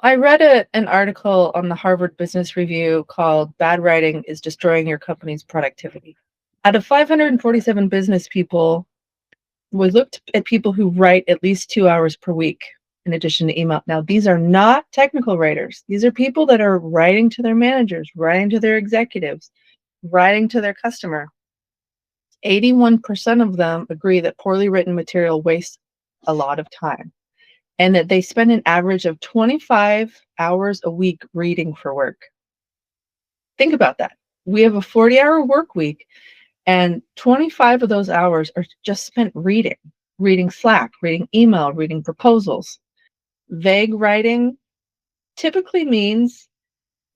I read an article on the Harvard Business Review called Bad Writing is Destroying Your Company's Productivity. Out of 547 business people, we looked at people who write at least 2 hours per week in addition to email. Now, these are not technical writers. These are people that are writing to their managers, writing to their executives, writing to their customer. 81% of them agree that poorly written material wastes a lot of time and that they spend an average of 25 hours a week reading for work. Think about that. We have a 40-hour work week, and 25 of those hours are just spent reading Slack, reading email, reading proposals. Vague writing typically means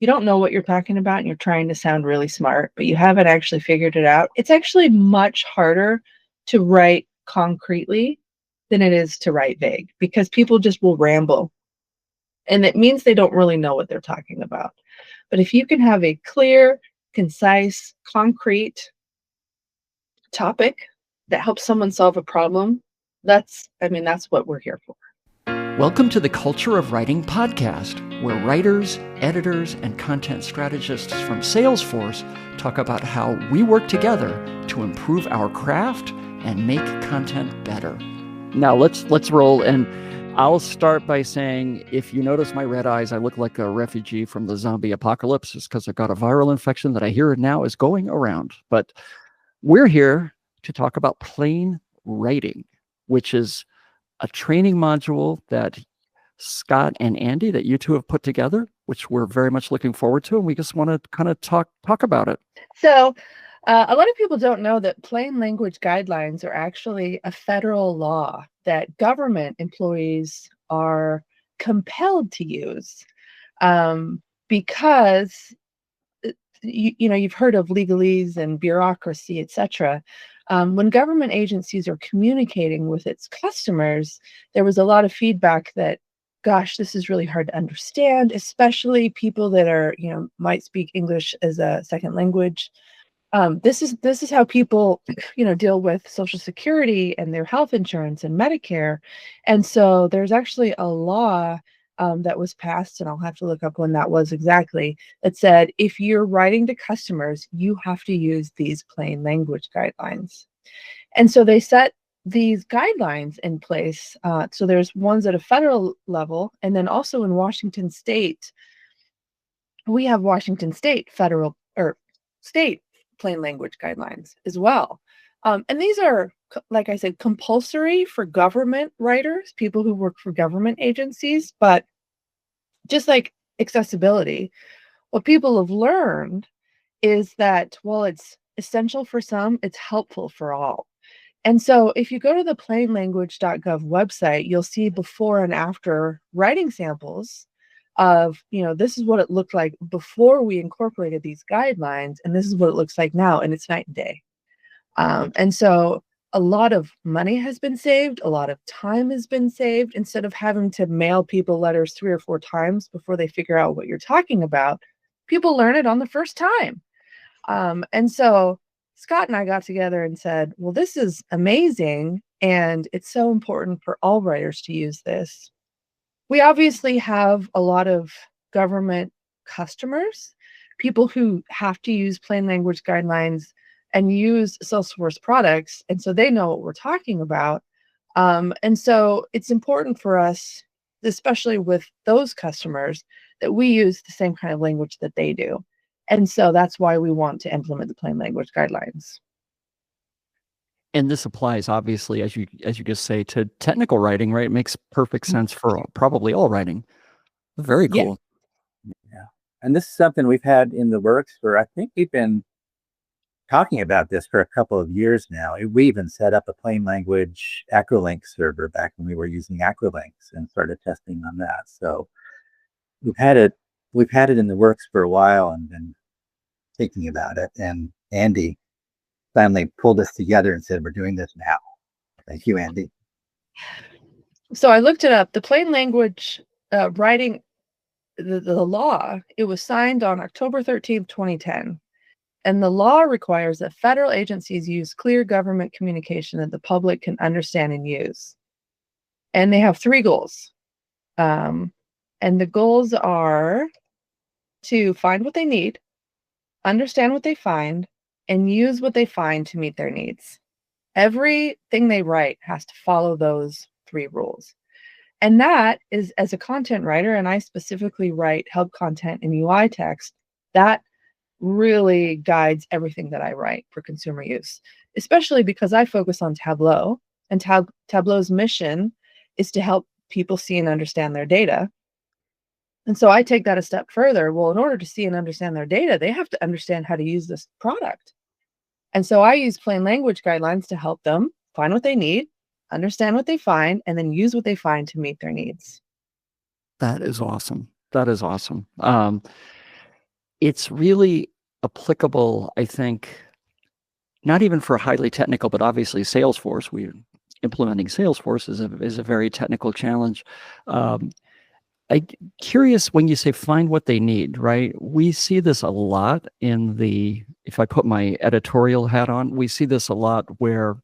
you don't know what you're talking about and you're trying to sound really smart, but you haven't actually figured it out. It's actually much harder to write concretely than it is to write vague because people just will ramble. And it means they don't really know what they're talking about. But if you can have a clear, concise, concrete topic that helps someone solve a problem, that's what we're here for. Welcome to the Culture of Writing podcast, where writers, editors, and content strategists from Salesforce talk about how we work together to improve our craft and make content better. Now let's roll, and I'll start by saying, if you notice my red eyes, I look like a refugee from the zombie apocalypse. It's because I got a viral infection that I hear now is going around. But we're here to talk about plain writing, which is a training module that Scott and Andy, that you two have put together, which we're very much looking forward to, and we just want to kind of talk about it. So a lot of people don't know that plain language guidelines are actually a federal law that government employees are compelled to use because you've heard of legalese and bureaucracy, etc. When government agencies are communicating with its customers, there was a lot of feedback that, gosh, this is really hard to understand, especially people that are, might speak English as a second language. This is how people, deal with Social Security and their health insurance and Medicare. And so there's actually a law that was passed, and I'll have to look up when that was exactly, that said, if you're writing to customers, you have to use these plain language guidelines. And so they set these guidelines in place. So there's ones at a federal level, and then also in Washington State, we have Washington State federal or state plain language guidelines as well. And these are, like I said, compulsory for government writers, people who work for government agencies. But just like accessibility, what people have learned is that while it's essential for some, it's helpful for all. And so if you go to the plainlanguage.gov website, you'll see before and after writing samples of, this is what it looked like before we incorporated these guidelines, and this is what it looks like now, and it's night and day. And so a lot of money has been saved, a lot of time has been saved. Instead of having to mail people letters 3 or 4 times before they figure out what you're talking about, people learn it on the first time. And so Scott and I got together and said, well, this is amazing, and it's so important for all writers to use this. We obviously have a lot of government customers, people who have to use plain language guidelines and use Salesforce products, and so they know what we're talking about. And so it's important for us, especially with those customers, that we use the same kind of language that they do. And so that's why we want to implement the plain language guidelines. And this applies, obviously, as you just say, to technical writing, right? It makes perfect sense for probably all writing. Very cool. Yeah. And this is something we've had in the works for, I think we've been talking about this for a couple of years now. We even set up a plain language Acrolink server back when we were using Acrolinks and started testing on that. So we've had it in the works for a while and been thinking about it. And Andy finally pulled us together and said, we're doing this now. Thank you, Andy. So I looked it up. The plain language writing, the law, it was signed on October 13th, 2010. And the law requires that federal agencies use clear government communication that the public can understand and use. And they have 3 goals. And And the goals are to find what they need, understand what they find, and use what they find to meet their needs. Everything they write has to follow those 3 rules. And that is, as a content writer, and I specifically write help content and UI text, that really guides everything that I write for consumer use, especially because I focus on Tableau, and Tableau's mission is to help people see and understand their data. And so I take that a step further. Well, in order to see and understand their data, they have to understand how to use this product. And so I use plain language guidelines to help them find what they need, understand what they find, and then use what they find to meet their needs. That is awesome. That is awesome. It's really applicable, I think, not even for highly technical, but obviously Salesforce. Implementing Salesforce is a very technical challenge. I'm curious when you say find what they need, right? We see this a lot if I put my editorial hat on, we see this a lot where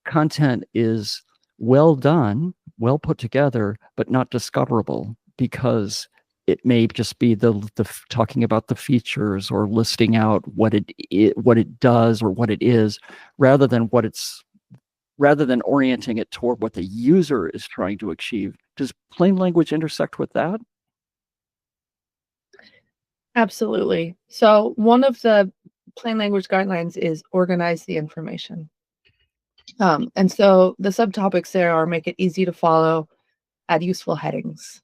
content is well done, well put together, but not discoverable because it may just be the talking about the features or listing out what it does or what it is, rather than orienting it toward what the user is trying to achieve. Does plain language intersect with that? Absolutely. So one of the plain language guidelines is organize the information. And so the subtopics there are make it easy to follow, add useful headings,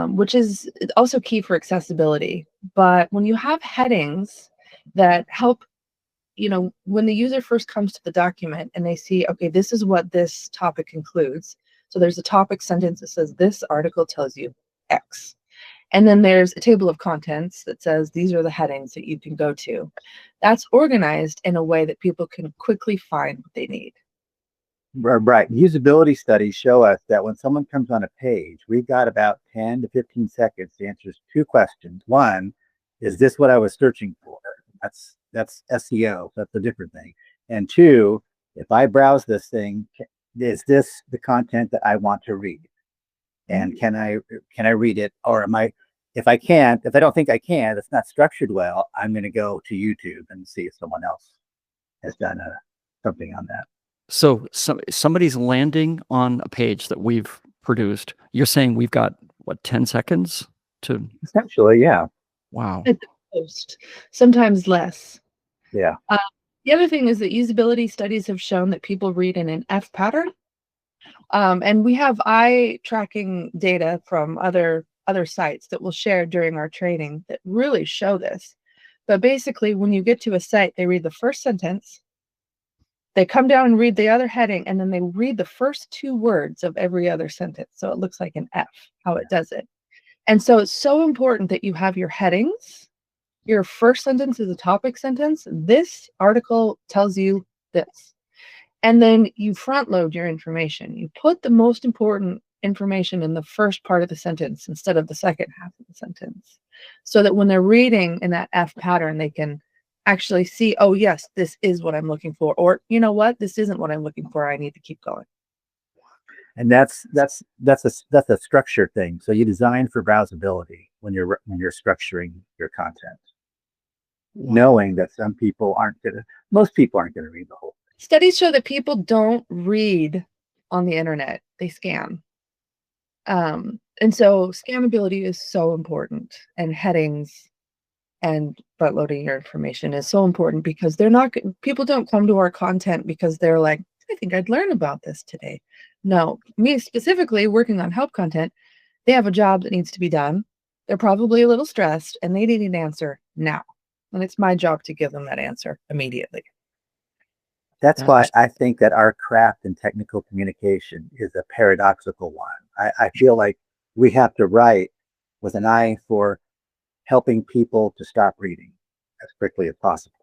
which is also key for accessibility. But when you have headings that help, when the user first comes to the document and they see, okay, this is what this topic includes. So there's a topic sentence that says, this article tells you X. And then there's a table of contents that says, these are the headings that you can go to. That's organized in a way that people can quickly find what they need. Right. Usability studies show us that when someone comes on a page, we've got about 10 to 15 seconds to answer 2 questions. One, is this what I was searching for? That's SEO. That's a different thing. And 2, if I browse this thing, is this the content that I want to read? And can I read it? Or if I don't think I can, it's not structured well, I'm going to go to YouTube and see if someone else has done something on that. So somebody's landing on a page that we've produced. You're saying we've got, 10 seconds to... Essentially, yeah. Wow. At the most, sometimes less. Yeah. The other thing is that usability studies have shown that people read in an F pattern. And we have eye tracking data from other sites that we'll share during our training that really show this. But basically, when you get to a site, they read the first sentence, they come down and read the other heading, and then they read the first 2 words of every other sentence. So it looks like an F, how it does it. And so it's so important that you have your headings. Your first sentence is a topic sentence. This article tells you this. And then you front load your information. You put the most important information in the first part of the sentence instead of the second half of the sentence, so that when they're reading in that F pattern, they can actually see, oh, yes, this is what I'm looking for. Or, you know what, this isn't what I'm looking for. I need to keep going. And that's a structure thing. So you design for browsability when you're structuring your content, knowing that most people aren't going to read the whole thing. Studies show that people don't read on the internet, they scan. And so scanability is so important, and headings and front loading your information is so important, because people don't come to our content because they're like, I think I'd learn about this today. No, me specifically working on help content, they have a job that needs to be done. They're probably a little stressed and they need an answer now. And it's my job to give them that answer immediately. That's why I think that our craft in technical communication is a paradoxical one. I feel like we have to write with an eye for helping people to stop reading as quickly as possible.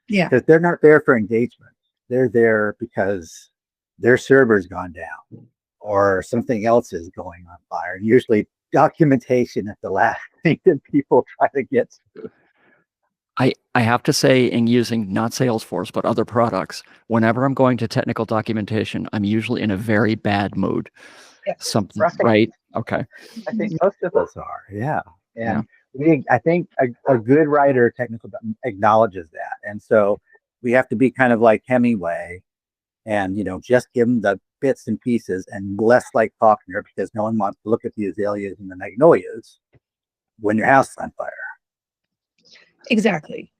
Yeah. Because they're not there for engagement. They're there because their server's gone down or something else is going on fire. Usually documentation is the last thing that people try to get to. I have to say, in using not Salesforce, but other products, whenever I'm going to technical documentation, I'm usually in a very bad mood. Yes. Something, right? Okay. I think most of us are, yeah. Yeah. And I think a good writer, technical, acknowledges that. And so we have to be kind of like Hemingway and, just give them the bits and pieces and less like Faulkner because no one wants to look at the azaleas and the magnolias when your house is on fire. Exactly.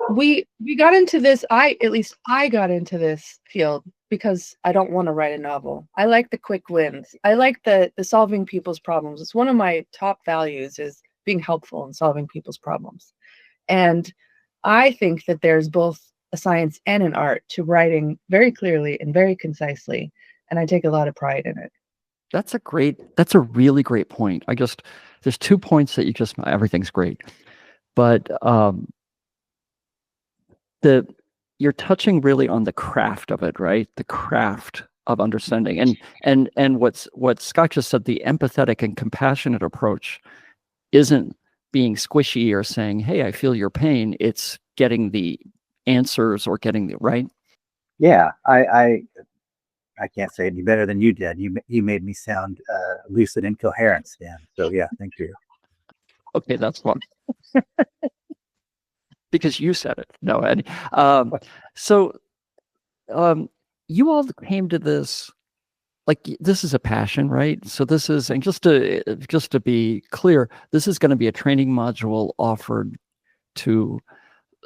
We got into this, at least I got into this field because I don't want to write a novel. I like the quick wins. I like the solving people's problems. It's one of my top values is being helpful in solving people's problems. And I think that there's both a science and an art to writing very clearly and very concisely. And I take a lot of pride in it. That's a really great point. There's 2 points that everything's great. But you're touching really on the craft of it, right? The craft of understanding. And what Scott just said, the empathetic and compassionate approach isn't being squishy or saying, hey, I feel your pain. It's getting the answers or getting the right. Yeah, I can't say any better than you did. You made me sound lucid and coherent, Stan. So yeah, thank you. Okay, that's fun. Because you said it. No, Ed. You all came to this, like, this is a passion, right? So this is, and just to be clear, this is going to be a training module offered to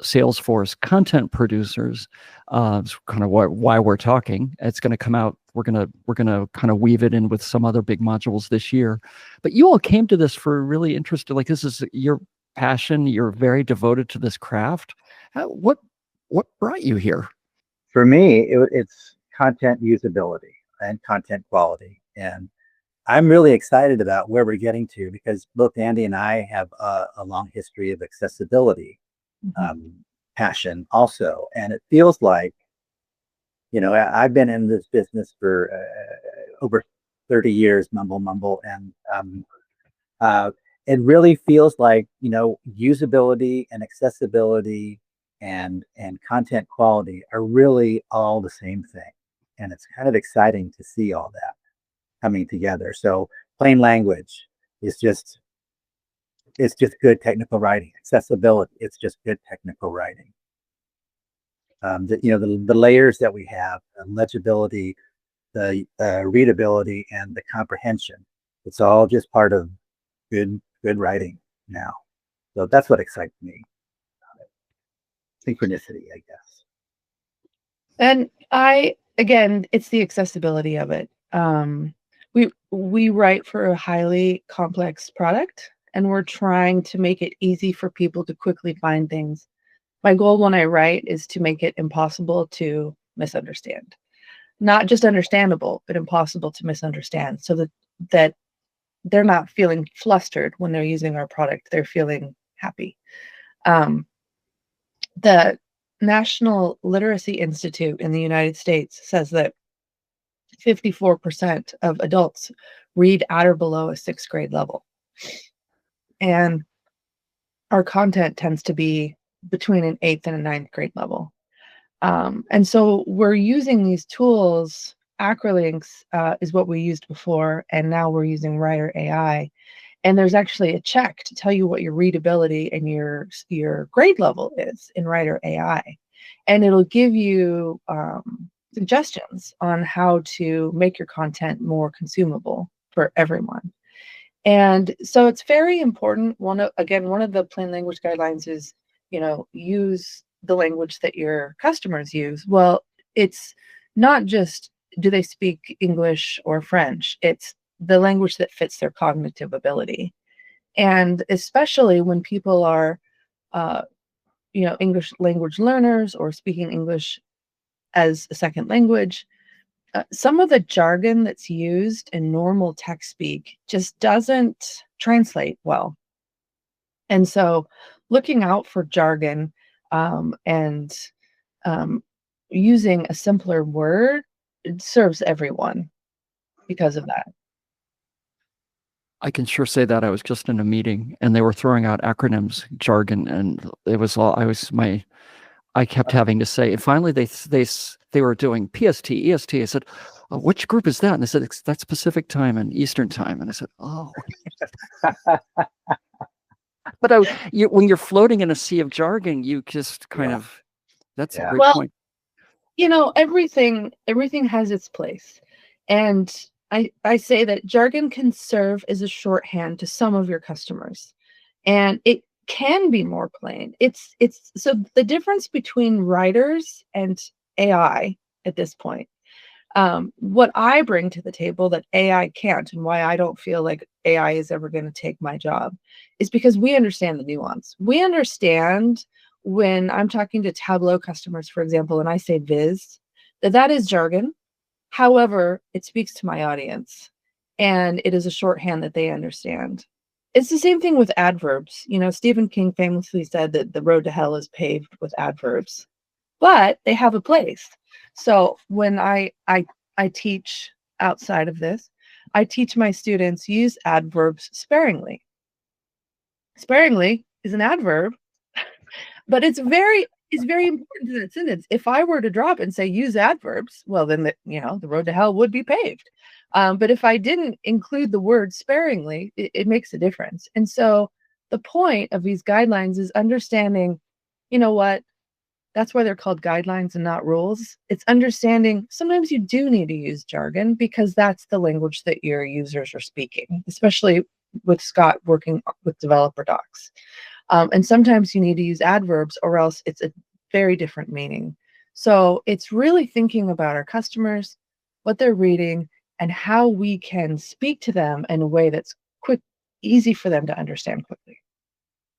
Salesforce content producers. It's kind of why we're talking. It's going to come out. We're gonna kind of weave it in with some other big modules this year. But you all came to this for really interested. Like, this is your passion. You're very devoted to this craft. What brought you here? For me, it's content usability and content quality, and I'm really excited about where we're getting to because both Andy and I have a long history of accessibility passion also, and it feels like, I've been in this business for over 30 years, mumble, and it really feels like, usability and accessibility and content quality are really all the same thing, and it's kind of exciting to see all that coming together. So plain language is just good technical writing. Accessibility, it's just good technical writing. The layers that we have, legibility, the readability, and the comprehension. It's all just part of good writing now. So that's what excites me. Synchronicity, I guess. And again, it's the accessibility of it. We write for a highly complex product, and we're trying to make it easy for people to quickly find things. My goal when I write is to make it impossible to misunderstand. Not just understandable, but impossible to misunderstand, so that they're not feeling flustered when they're using our product. They're feeling happy. The National Literacy Institute in the United States says that 54% of adults read at or below a 6th grade level. And our content tends to be between an 8th and a 9th grade level. And so we're using these tools. Acrolinks is what we used before, and now we're using Writer AI. And there's actually a check to tell you what your readability and your grade level is in Writer AI. And it'll give you suggestions on how to make your content more consumable for everyone. And so it's very important. One of the plain language guidelines is, use the language that your customers use. Well, it's not just do they speak English or French, it's the language that fits their cognitive ability. And especially when people are, English language learners or speaking English as a second language, some of the jargon that's used in normal text speak just doesn't translate well. And so looking out for jargon and using a simpler word, it serves everyone because of that. I can sure say that. I was just in a meeting and they were throwing out acronyms, jargon, and it was all I kept having to say. And finally, they were doing PST, EST. I said, which group is that? And they said, that's Pacific time and Eastern time. And I said, oh. But when you're floating in a sea of jargon, you just kind of, that's a great point. Everything has its place. And I say that jargon can serve as a shorthand to some of your customers. And it can be more plain. It's so the difference between writers and AI at this point. What I bring to the table that AI can't, and why I don't feel like AI is ever going to take my job, is because we understand the nuance. We understand when I'm talking to Tableau customers, for example, and I say Viz, that is jargon. However, it speaks to my audience, and it is a shorthand that they understand. It's the same thing with adverbs. Stephen King famously said that the road to hell is paved with adverbs, but they have a place. So when I teach outside of this, I teach my students use adverbs sparingly. Sparingly is an adverb, but it's very important to that sentence. If I were to drop and say use adverbs, well, then the road to hell would be paved. But if I didn't include the word sparingly, it makes a difference. And so the point of these guidelines is understanding, what, that's why they're called guidelines and not rules. It's understanding sometimes you do need to use jargon because that's the language that your users are speaking, especially with Scott working with developer docs. And sometimes you need to use adverbs or else it's a very different meaning. So it's really thinking about our customers, what they're reading, and how we can speak to them in a way that's quick, easy for them to understand quickly.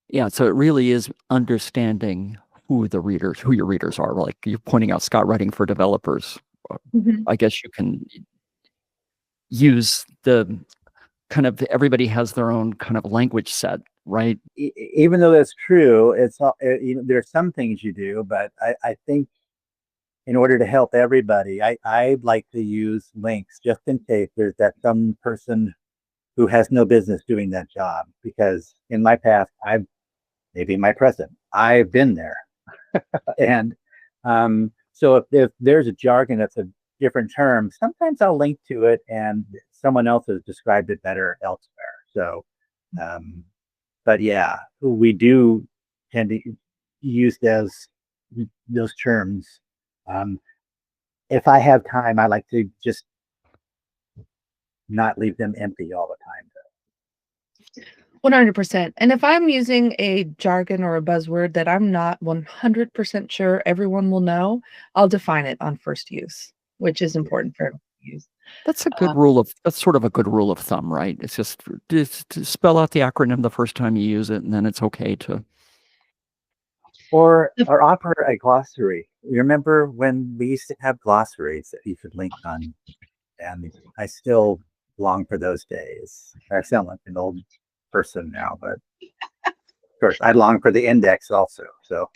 Yeah, so it really is understanding who your readers are. Like you're pointing out, Scott writing for developers. Mm-hmm. I guess you can use the kind of, everybody has their own kind of language set, right? Even though that's true, there's some things you do, but I think in order to help everybody, I'd like to use links just in case there's that some person who has no business doing that job. Because in my past, maybe my present, I've been there. And so if there's a jargon that's a different term, sometimes I'll link to it and someone else has described it better elsewhere. So, but yeah, we do tend to use those terms. If I have time, I like to just not leave them empty all the time. 100%. And if I'm using a jargon or a buzzword that I'm not 100% sure everyone will know, I'll define it on first use, which is important for everyone to use. That's a good that's sort of a good rule of thumb, right? It's just to spell out the acronym the first time you use it, and then it's okay to. Or offer a glossary. You remember when we used to have glossaries that you could link on? And I still long for those days. I sound like an old person now, but of course I long for the index also. So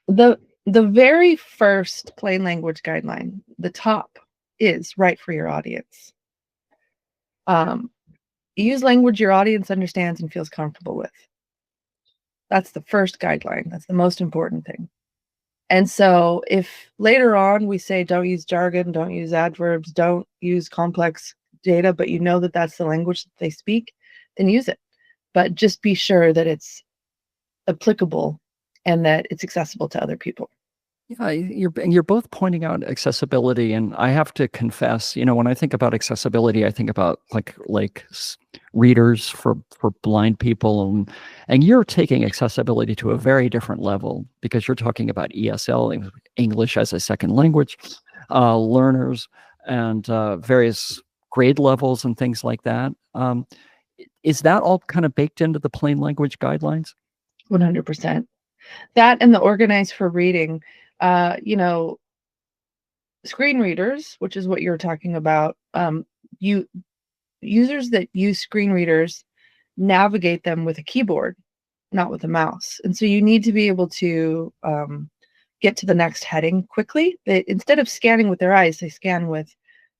the very first plain language guideline, the top, is write for your audience. Use language your audience understands and feels comfortable with. That's the first guideline. That's the most important thing. And so if later on we say don't use jargon, don't use adverbs, don't use complex data, but that that's the language that they speak, then use it. But just be sure that it's applicable and that it's accessible to other people. Yeah, you're both pointing out accessibility, and I have to confess, when I think about accessibility, I think about like readers for blind people, and you're taking accessibility to a very different level because you're talking about ESL, English as a second language, learners, and various grade levels and things like that. Is that all kind of baked into the plain language guidelines? 100%. That and the organize for reading. Screen readers, which is what you're talking about, users that use screen readers navigate them with a keyboard, not with a mouse. And so you need to be able to get to the next heading quickly. Instead of scanning with their eyes, they scan with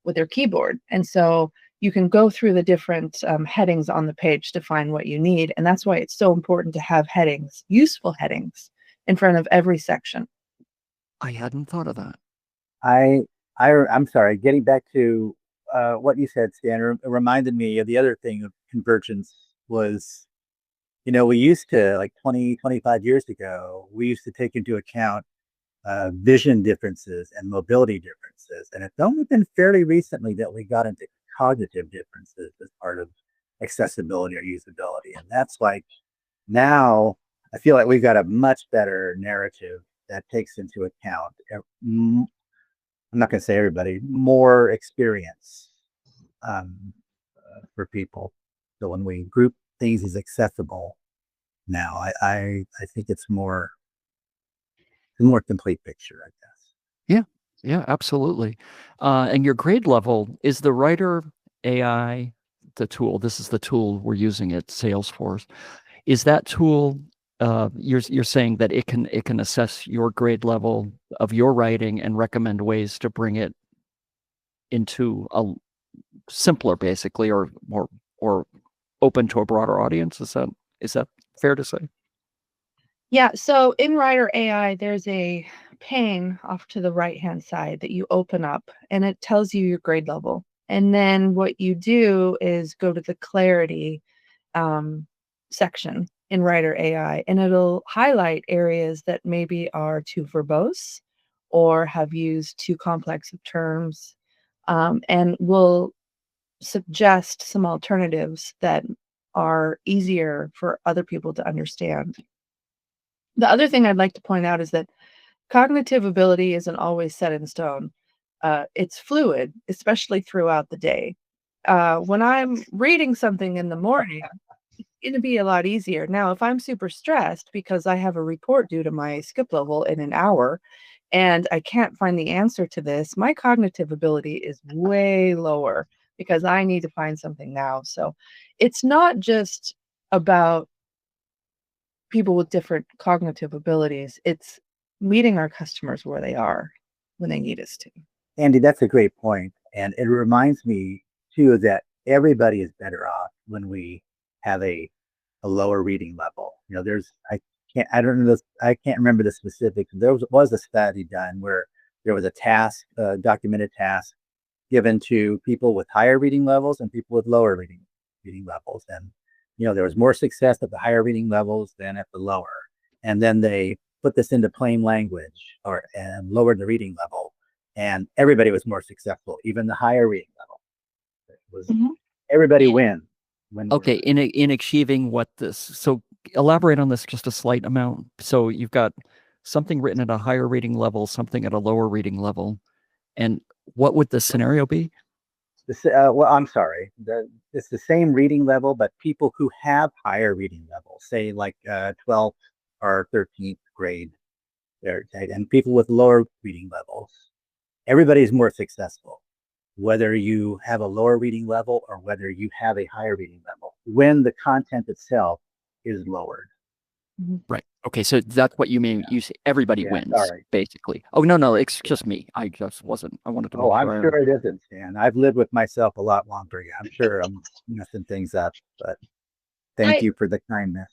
their keyboard. And so you can go through the different headings on the page to find what you need. And that's why it's so important to have headings, useful headings, in front of every section. I hadn't thought of that. I I'm sorry, getting back to what you said, Stan, it reminded me of the other thing of convergence was, we used to, like 20, 25 years ago, we used to take into account vision differences and mobility differences. And it's only been fairly recently that we got into cognitive differences as part of accessibility or usability. And that's like now I feel like we've got a much better narrative that takes into account, I'm not going to say everybody, more experience for people. So when we group things as accessible now, I think it's a more complete picture, I guess. Yeah, yeah, absolutely. And your grade level is the writer AI, the tool. This is the tool we're using at Salesforce. Is that tool? You're saying that it can assess your grade level of your writing and recommend ways to bring it into a simpler, basically, or more or open to a broader audience. Is that fair to say? Yeah, so in Writer AI, there's a pane off to the right-hand side that you open up, and it tells you your grade level. And then what you do is go to the clarity section in Writer AI, and it'll highlight areas that maybe are too verbose or have used too complex of terms, and will suggest some alternatives that are easier for other people to understand. The other thing I'd like to point out is that cognitive ability isn't always set in stone. It's fluid, especially throughout the day. When I'm reading something in the morning, it's going to be a lot easier. Now, if I'm super stressed because I have a report due to my skip level in an hour and I can't find the answer to this, my cognitive ability is way lower because I need to find something now. So it's not just about people with different cognitive abilities. It's meeting our customers where they are when they need us to. Andy, that's a great point. And it reminds me too that everybody is better off when we have a lower reading level. I don't know this, I can't remember the specifics. There was a study done where there was a task, a documented task given to people with higher reading levels and people with lower reading levels. And there was more success at the higher reading levels than at the lower. And then they put this into plain language and lowered the reading level. And everybody was more successful, even the higher reading level. It was everybody wins. Okay, in achieving what this, so elaborate on this just a slight amount. So you've got something written at a higher reading level, something at a lower reading level, and what would the scenario be? Well, I'm sorry. It's the same reading level, but people who have higher reading levels, say like 12th or 13th grade, and people with lower reading levels, everybody's more successful, whether you have a lower reading level or whether you have a higher reading level, when the content itself is lowered. Right. Okay. So that's what you mean. Yeah. You say everybody Yeah, wins, sorry. basically. Oh, no, it's just me. I just wasn't, I wanted to make Oh, I'm sure. sure it isn't, Stan. I've lived with myself a lot longer. I'm sure I'm messing things up, but thank I you for the kindness.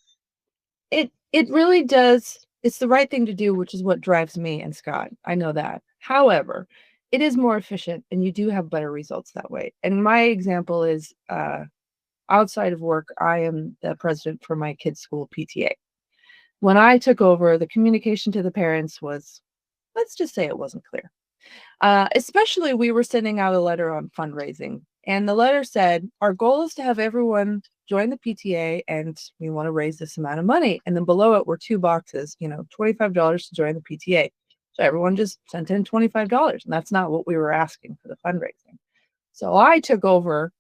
it really does. It's the right thing to do, which is what drives me and Scott. I know that. However, it is more efficient and you do have better results that way. And my example is outside of work, I am the president for my kids' school PTA. When I took over, the communication to the parents was, let's just say it wasn't clear. Especially, we were sending out a letter on fundraising, and the letter said, our goal is to have everyone join the PTA, and we want to raise this amount of money. And then below it were two boxes, $25 to join the PTA. So everyone just sent in $25, and that's not what we were asking for the fundraising. So I took over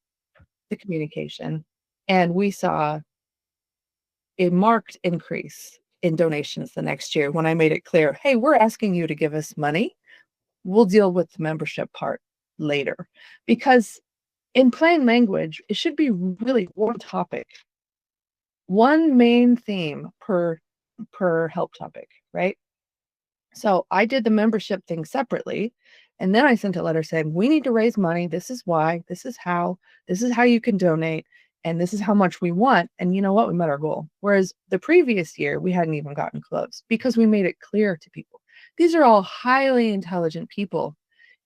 the communication, and we saw a marked increase in donations the next year when I made it clear, hey, we're asking you to give us money. We'll deal with the membership part later. Because in plain language, it should be really one topic, one main theme per help topic, right? So I did the membership thing separately. And then I sent a letter saying, we need to raise money. This is why, this is how you can donate. And this is how much we want. And you know what? We met our goal. Whereas the previous year, we hadn't even gotten close because we made it clear to people. These are all highly intelligent people.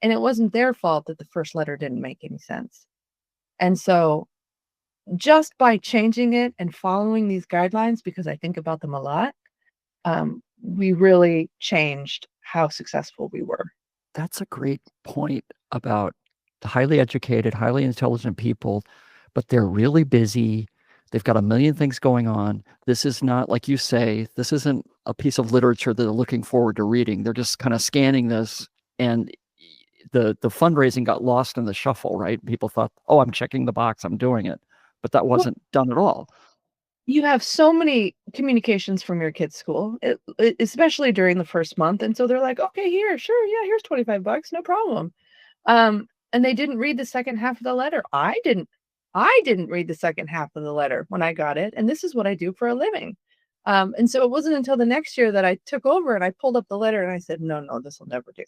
And it wasn't their fault that the first letter didn't make any sense. And so just by changing it and following these guidelines, because I think about them a lot, we really changed how successful we were. That's a great point about the highly educated, highly intelligent people, but they're really busy. They've got a million things going on. This is not, like you say, this isn't a piece of literature that they're looking forward to reading. They're just kind of scanning this, and the fundraising got lost in the shuffle, right? People thought, oh, I'm checking the box, I'm doing it. But that wasn't done at all. You have so many communications from your kid's school, especially during the first month. And so they're like, okay, here, sure. Yeah, here's $25, no problem. And they didn't read the second half of the letter. I didn't read the second half of the letter when I got it. And this is what I do for a living. And so it wasn't until the next year that I took over and I pulled up the letter and I said, no, this will never do.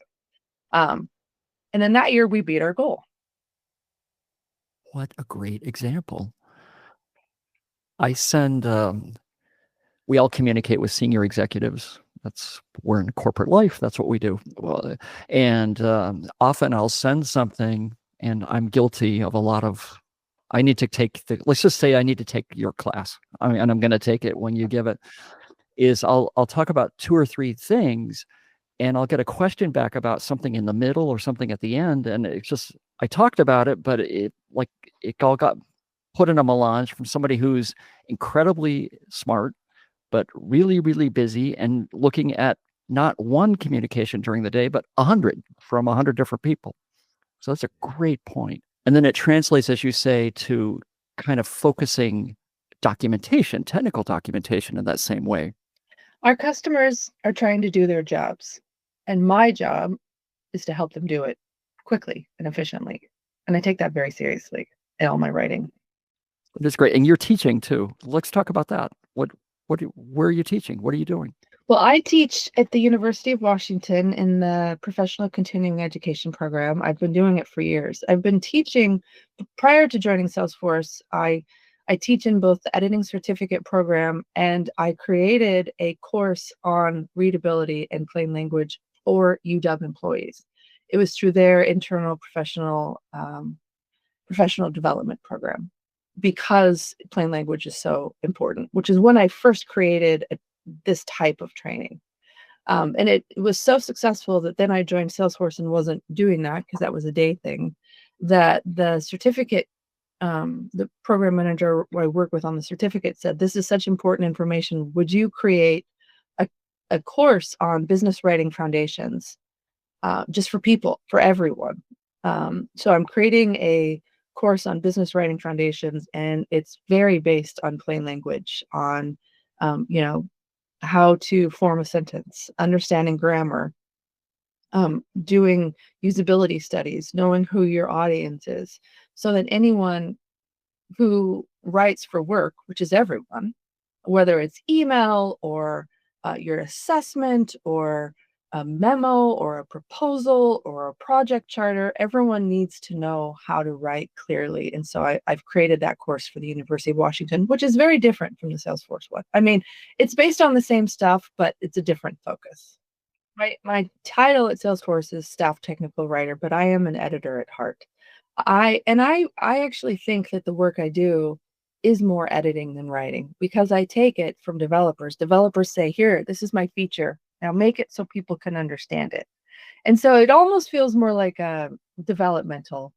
And then that year we beat our goal. What a great example. I send, we all communicate with senior executives. We're in corporate life. That's what we do. Well, and often I'll send something, and I'm guilty of a lot of, I need to take let's just say I need to take your class. And I'm going to take it when you give it, is I'll talk about 2 or 3 things, and I'll get a question back about something in the middle or something at the end. And it's just, I talked about it, but it all got put in a melange from somebody who's incredibly smart, but really, really busy and looking at not one communication during the day, but 100 from 100 different people. So that's a great point. And then it translates, as you say, to kind of focusing documentation, technical documentation in that same way. Our customers are trying to do their jobs, and my job is to help them do it quickly and efficiently. And I take that very seriously in all my writing. That's great. And you're teaching too. Let's talk about that. Where are you teaching? What are you doing? Well, I teach at the University of Washington in the professional continuing education program. I've been doing it for years. I've been teaching prior to joining Salesforce. I teach in both the editing certificate program, and I created a course on readability and plain language for UW employees. It was through their internal professional development program, because plain language is so important, which is when I first created this type of training. And it was so successful that then I joined Salesforce and wasn't doing that because that was a day thing, that the certificate, the program manager I work with on the certificate said, this is such important information. Would you create a course on business writing foundations, just for people, for everyone? So I'm creating a course on business writing foundations, and it's very based on plain language, on how to form a sentence, understanding grammar, doing usability studies, knowing who your audience is, so that anyone who writes for work, which is everyone, whether it's email or your assessment or a memo or a proposal or a project charter, everyone needs to know how to write clearly. And so I've created that course for the University of Washington, which is very different from the Salesforce one. I mean, it's based on the same stuff, but it's a different focus. My title at Salesforce is staff technical writer, but I am an editor at heart. I actually think that the work I do is more editing than writing, because I take it from developers. Developers say, here, this is my feature. Now make it so people can understand it. And so it almost feels more like a developmental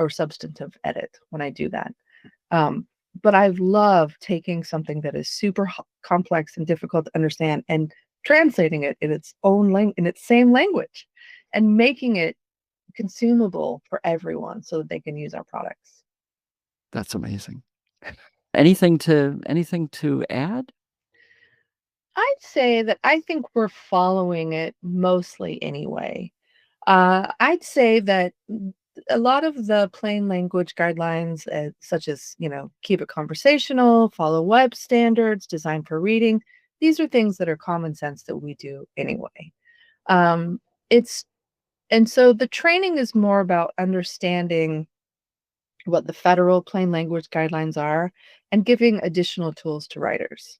or substantive edit when I do that. But I love taking something that is super complex and difficult to understand and translating it in its own in its same language, and making it consumable for everyone so that they can use our products. That's amazing. Anything to add? I'd say that I think we're following it mostly anyway. I'd say that a lot of the plain language guidelines, such as, keep it conversational, follow web standards, design for reading, these are things that are common sense that we do anyway. And so the training is more about understanding what the federal plain language guidelines are and giving additional tools to writers.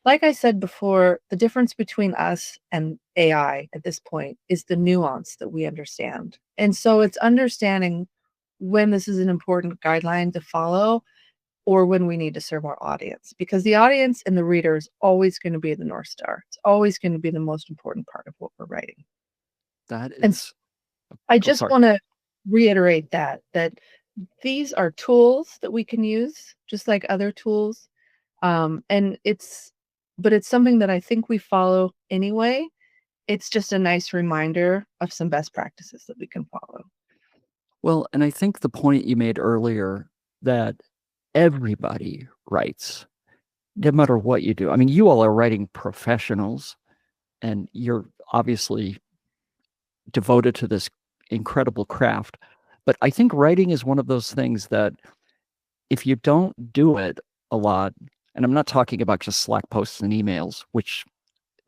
Like I said before, the difference between us and AI at this point is the nuance that we understand. And so it's understanding when this is an important guideline to follow or when we need to serve our audience, because the audience and the reader is always going to be the North Star. It's always going to be the most important part of what we're writing. That And is, I oh, just sorry. want to reiterate that these are tools that we can use just like other tools. And but it's something that I think we follow anyway. It's just a nice reminder of some best practices that we can follow. Well, and I think the point you made earlier that everybody writes, no matter what you do. I mean, you all are writing professionals, and you're obviously devoted to this incredible craft. But I think writing is one of those things that if you don't do it a lot, and I'm not talking about just Slack posts and emails, which,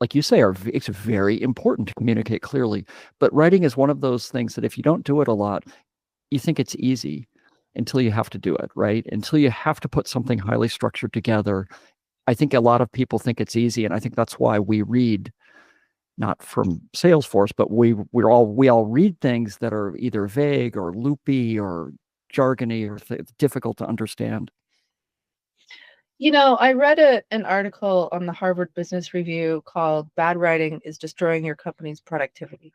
like you say, it's very important to communicate clearly. But writing is one of those things that if you don't do it a lot, you think it's easy until you have to do it, right? Until you have to put something highly structured together. I think a lot of people think it's easy, and I think that's why we read, not from Salesforce, but we all read things that are either vague or loopy or jargony or difficult to understand. I read an article on the Harvard Business Review called "Bad Writing is Destroying Your Company's Productivity."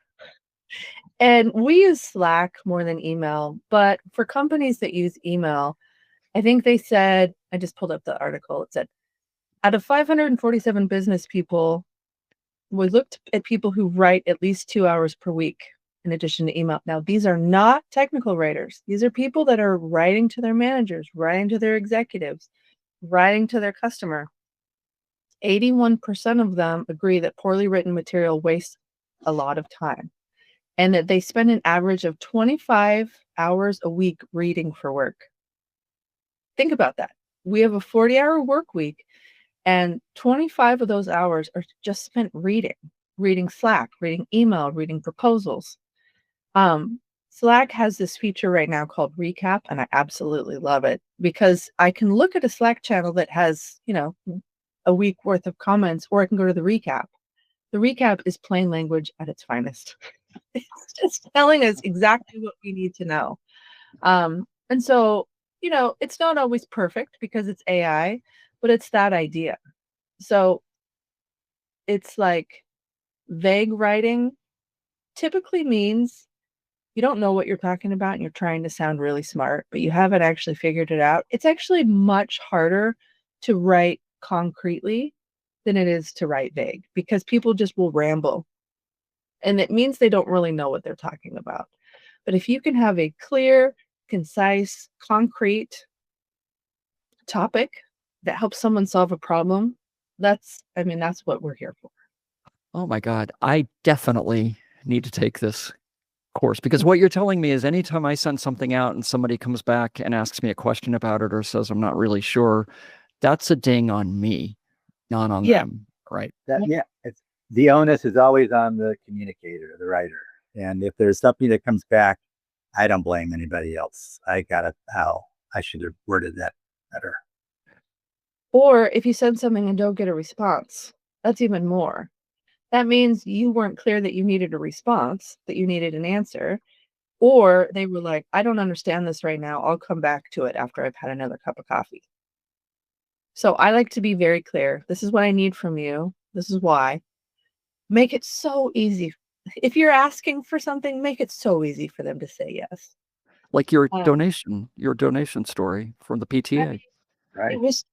And we use Slack more than email, but for companies that use email, I think they said, I just pulled up the article, it said, out of 547 business people, we looked at people who write at least 2 hours per week in addition to email. Now, these are not technical writers. These are people that are writing to their managers, writing to their executives, writing to their customer. 81% of them agree that poorly written material wastes a lot of time and that they spend an average of 25 hours a week reading for work. Think about that. We have a 40-hour work week, and 25 of those hours are just spent reading Slack, reading email, reading proposals. Slack has this feature right now called Recap, and I absolutely love it because I can look at a Slack channel that has, a week worth of comments, or I can go to the recap. The recap is plain language at its finest. It's just telling us exactly what we need to know. And so, it's not always perfect because it's AI, but it's that idea. So it's like vague writing typically means you don't know what you're talking about and you're trying to sound really smart, but you haven't actually figured it out. It's actually much harder to write concretely than it is to write vague because people just will ramble. And it means they don't really know what they're talking about. But if you can have a clear, concise, concrete topic that helps someone solve a problem, that's what we're here for. Oh my God, I definitely need to take this course because what you're telling me is anytime I send something out and somebody comes back and asks me a question about it or says I'm not really sure, that's a ding on me, not on them, right? It's the onus is always on the communicator, the writer. And if there's something that comes back, I don't blame anybody else. I should have worded that better. Or if you send something and don't get a response, that's even more. That means you weren't clear that you needed a response, that you needed an answer, or they were like, I don't understand this right now. I'll come back to it after I've had another cup of coffee. So I like to be very clear. This is what I need from you. This is why. Make it so easy. If you're asking for something, make it so easy for them to say yes. Like your donation story from the PTA. Right. It was,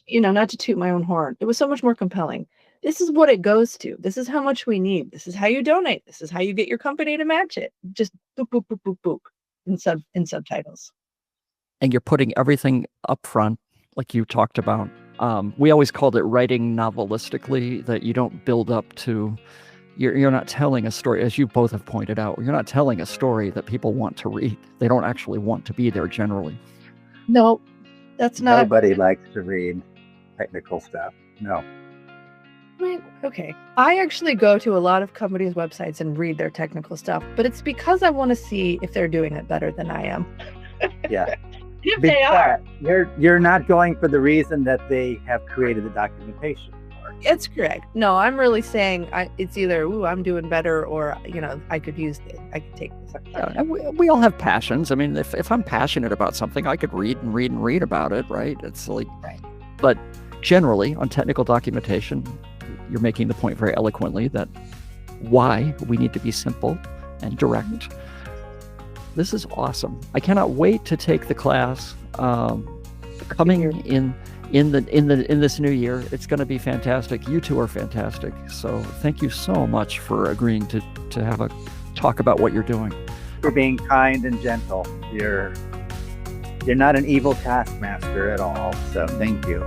not to toot my own horn. It was so much more compelling. This is what it goes to. This is how much we need. This is how you donate. This is how you get your company to match it. Just boop, boop, boop, boop, boop in subtitles. And you're putting everything up front, like you talked about. We always called it writing novelistically, that you don't build up to, you're not telling a story, as you both have pointed out, you're not telling a story that people want to read. They don't actually want to be there generally. No, that's not. Nobody likes to read technical stuff. No. Okay. I actually go to a lot of companies' websites and read their technical stuff, but it's because I want to see if they're doing it better than I am. Yeah. If they are. You're not going for the reason that they have created the documentation. It's correct. No, I'm really saying it's either, ooh, I'm doing better, or, I could take this. Yeah, and we all have passions. I mean, if I'm passionate about something, I could read and read and read about it, right? It's like, Right. But generally on technical documentation, you're making the point very eloquently that why we need to be simple and direct. This is awesome. I cannot wait to take the class coming in this new year. It's going to be fantastic. You two are fantastic. So thank you so much for agreeing to have a talk about what you're doing. For being kind and gentle. You're not an evil taskmaster at all. So thank you.